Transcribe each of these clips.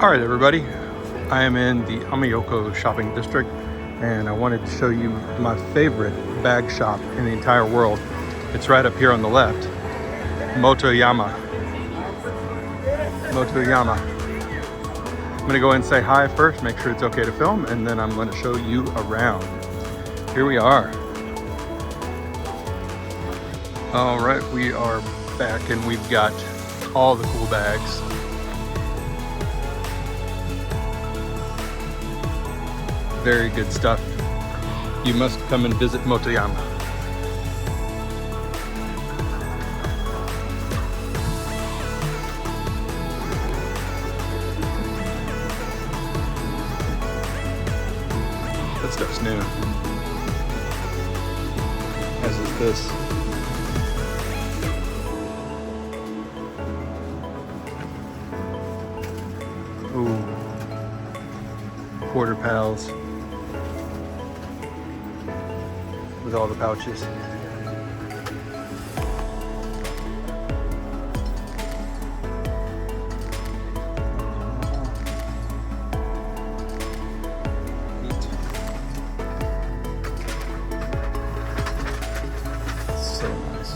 All right, everybody. I am in the Amiyoko shopping district, and I wanted to show you my favorite bag shop in the entire world. It's right up here on the left, Motoyama. Motoyama. I'm gonna go and say hi first, make sure it's okay to film, and then I'm gonna show you around. Here we are. All right, we are back and we've got all the cool bags. Very good stuff. You must come and visit Motoyama. That stuff's new. As is this. Ooh. Quarter pals. With all the pouches. Neat. So nice.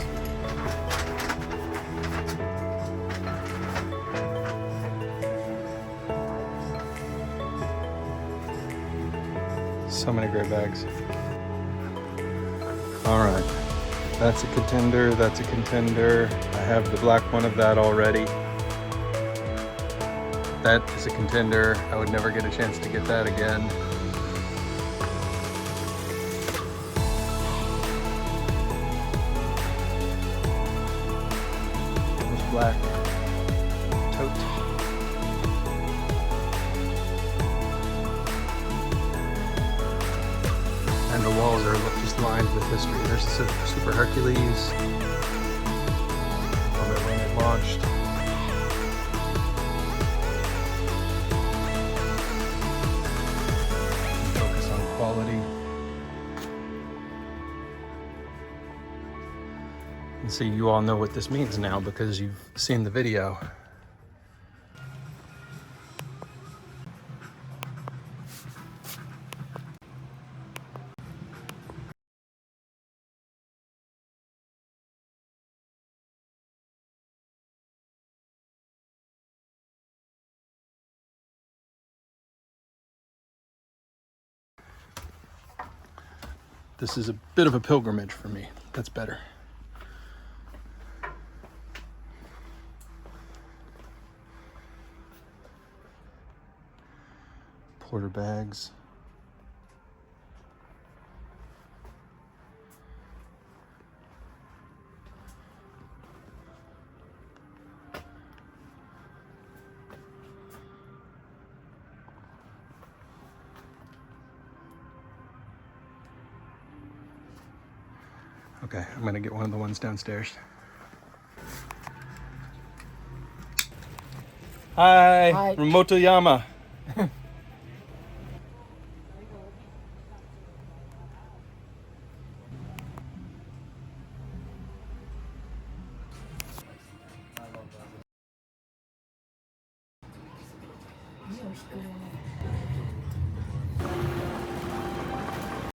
So many great bags. All right, that's a contender, that's a contender. I have the black one of that already. That is a contender. I would never get a chance to get that again. This black tote. And the walls are just lined with history. There's Super Hercules. From it when it launched. Focus on quality. And see, you all know what this means now because you've seen the video. This is a bit of a pilgrimage for me. That's better. Porter bags. Okay, I'm gonna get one of the ones downstairs. Hi, Hi. from Motoyama.